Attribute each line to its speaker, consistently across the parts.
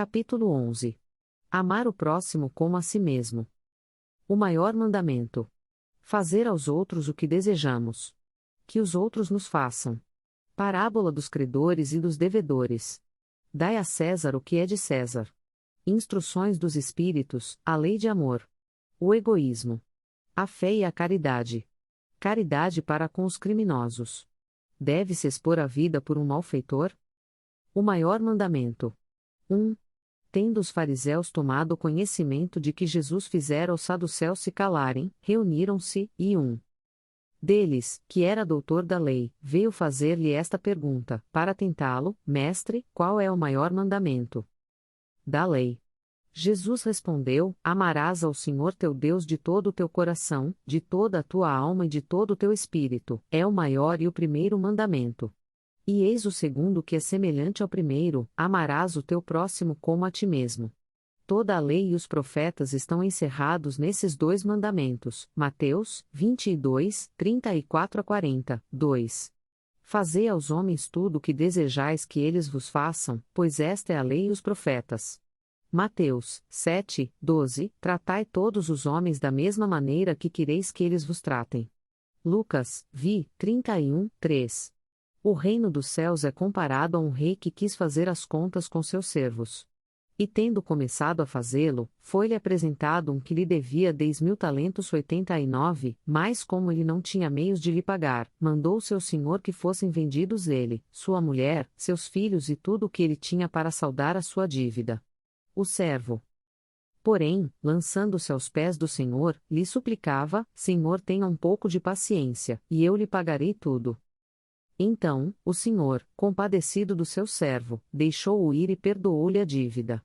Speaker 1: Capítulo 11. Amar o próximo como a si mesmo. O maior mandamento. Fazer aos outros o que desejamos. Que os outros nos façam. Parábola dos credores e dos devedores. Dai a César o que é de César. Instruções dos Espíritos, a lei de amor. O egoísmo. A fé e a caridade. Caridade para com os criminosos. Deve-se expor a vida por um malfeitor? O maior mandamento. 1. Tendo os fariseus tomado conhecimento de que Jesus fizera os saduceus se calarem, reuniram-se, e um deles, que era doutor da lei, veio fazer-lhe esta pergunta, para tentá-lo: Mestre, qual é o maior mandamento da lei? Jesus respondeu: Amarás ao Senhor teu Deus de todo o teu coração, de toda a tua alma e de todo o teu espírito, é o maior e o primeiro mandamento. E eis o segundo, que é semelhante ao primeiro: amarás o teu próximo como a ti mesmo. Toda a lei e os profetas estão encerrados nesses dois mandamentos. Mateus 22, 34-40, 2. Fazei aos homens tudo o que desejais que eles vos façam, pois esta é a lei e os profetas. Mateus 7, 12. Tratai todos os homens da mesma maneira que quereis que eles vos tratem. Lucas 31, 3. O reino dos céus é comparado a um rei que quis fazer as contas com seus servos. E tendo começado a fazê-lo, foi-lhe apresentado um que lhe devia 10.000 talentos 89, mas como ele não tinha meios de lhe pagar, mandou seu senhor que fossem vendidos ele, sua mulher, seus filhos e tudo o que ele tinha para saldar a sua dívida. O servo, porém, lançando-se aos pés do senhor, lhe suplicava: Senhor, tenha um pouco de paciência, e eu lhe pagarei tudo. Então, o senhor, compadecido do seu servo, deixou-o ir e perdoou-lhe a dívida.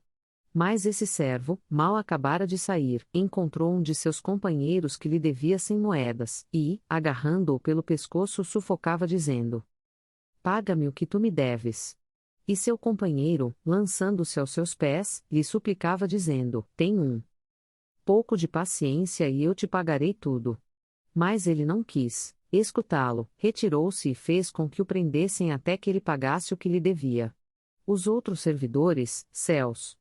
Speaker 1: Mas esse servo, mal acabara de sair, encontrou um de seus companheiros que lhe devia 100 moedas, e, agarrando-o pelo pescoço, o sufocava dizendo: Paga-me o que tu me deves. E seu companheiro, lançando-se aos seus pés, lhe suplicava dizendo: Tem um pouco de paciência e eu te pagarei tudo. Mas ele não quis escutá-lo, retirou-se e fez com que o prendessem até que ele pagasse o que lhe devia. Os outros servidores, seus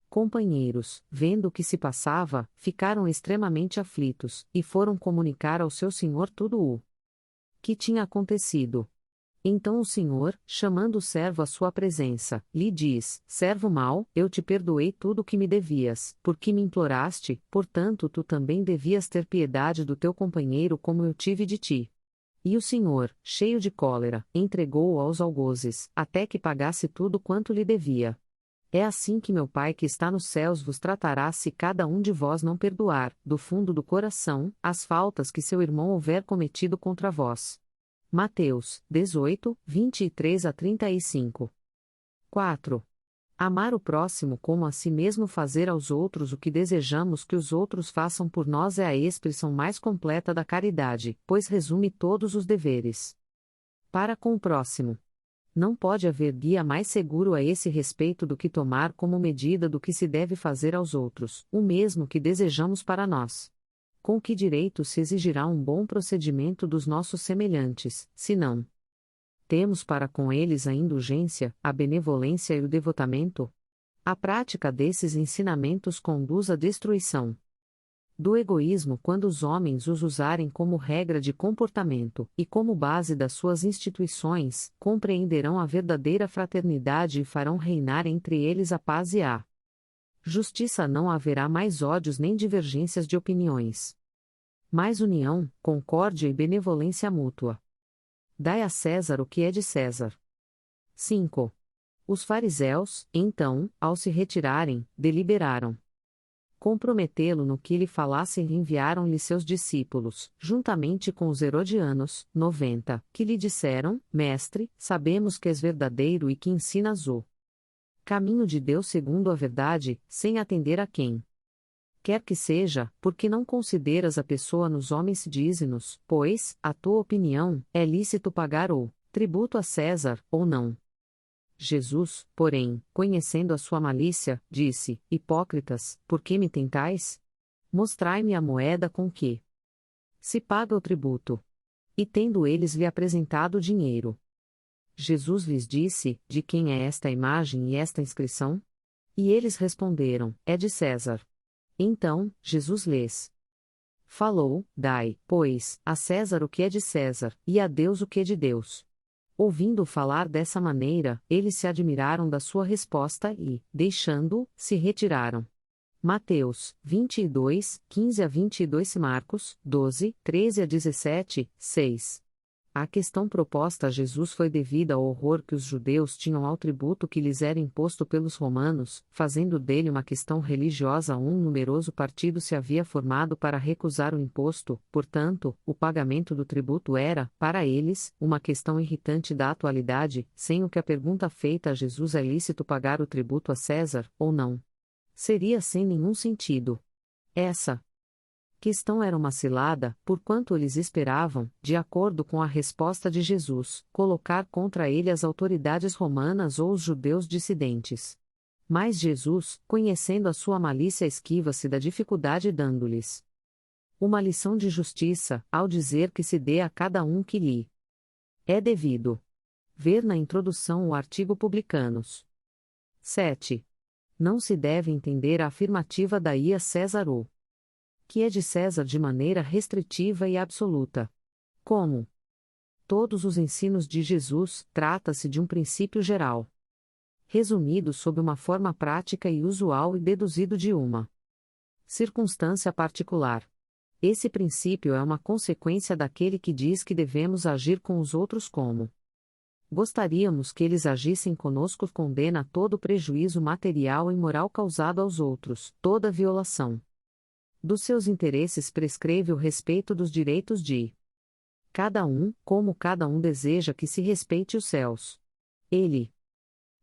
Speaker 1: companheiros, vendo o que se passava, ficaram extremamente aflitos, e foram comunicar ao seu senhor tudo o que tinha acontecido. Então o senhor, chamando o servo à sua presença, lhe diz: Servo mau, eu te perdoei tudo o que me devias, porque me imploraste, portanto tu também devias ter piedade do teu companheiro como eu tive de ti. E o senhor, cheio de cólera, entregou-o aos algozes, até que pagasse tudo quanto lhe devia. É assim que meu Pai que está nos céus vos tratará se cada um de vós não perdoar, do fundo do coração, as faltas que seu irmão houver cometido contra vós. Mateus 18, 23-35. 4. Amar o próximo como a si mesmo. Fazer aos outros o que desejamos que os outros façam por nós é a expressão mais completa da caridade, pois resume todos os deveres para com o próximo. Não pode haver guia mais seguro a esse respeito do que tomar como medida do que se deve fazer aos outros, o mesmo que desejamos para nós. Com que direito se exigirá um bom procedimento dos nossos semelhantes, se não temos para com eles a indulgência, a benevolência e o devotamento? A prática desses ensinamentos conduz à destruição do egoísmo quando os homens os usarem como regra de comportamento, e como base das suas instituições, compreenderão a verdadeira fraternidade e farão reinar entre eles a paz e a justiça. Não haverá mais ódios nem divergências de opiniões, mas união, concórdia e benevolência mútua. Dai a César o que é de César. 5. Os fariseus, então, ao se retirarem, deliberaram comprometê-lo no que lhe falassem e enviaram-lhe seus discípulos, juntamente com os herodianos, 90, que lhe disseram: Mestre, sabemos que és verdadeiro e que ensinas o caminho de Deus segundo a verdade, sem atender a quem quer que seja, porque não consideras a pessoa nos homens. Dize-nos, pois, a tua opinião: é lícito pagar o tributo a César, ou não? Jesus, porém, conhecendo a sua malícia, disse: Hipócritas, por que me tentais? Mostrai-me a moeda com que se paga o tributo. E tendo eles lhe apresentado o dinheiro, Jesus lhes disse: De quem é esta imagem e esta inscrição? E eles responderam: É de César. Então, Jesus lhes falou: Dai, pois, a César o que é de César, e a Deus o que é de Deus. Ouvindo-o falar dessa maneira, eles se admiraram da sua resposta e, deixando-o, se retiraram. Mateus 22, 15 a 22 e Marcos 12, 13 a 17, 6. A questão proposta a Jesus foi devida ao horror que os judeus tinham ao tributo que lhes era imposto pelos romanos, fazendo dele uma questão religiosa. Um numeroso partido se havia formado para recusar o imposto, portanto, o pagamento do tributo era, para eles, uma questão irritante da atualidade, sem o que a pergunta feita a Jesus é lícito pagar o tributo a César, ou não? Seria sem nenhum sentido. Essa questão era uma cilada, porquanto eles esperavam, de acordo com a resposta de Jesus, colocar contra ele as autoridades romanas ou os judeus dissidentes. Mas Jesus, conhecendo a sua malícia, esquiva-se da dificuldade dando-lhes uma lição de justiça, ao dizer que se dê a cada um que lhe é devido. Ver na introdução o artigo Publicanos. 7. Não se deve entender a afirmativa daí a César o que é de César de maneira restritiva e absoluta. Como todos os ensinos de Jesus, trata-se de um princípio geral, resumido sob uma forma prática e usual e deduzido de uma circunstância particular. Esse princípio é uma consequência daquele que diz que devemos agir com os outros como gostaríamos que eles agissem conosco. Condena todo prejuízo material e moral causado aos outros, toda violação dos seus interesses. Prescreve o respeito dos direitos de cada um, como cada um deseja que se respeite os seus. Ele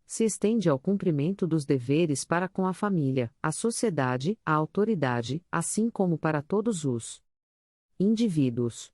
Speaker 1: se estende ao cumprimento dos deveres para com a família, a sociedade, a autoridade, assim como para todos os indivíduos.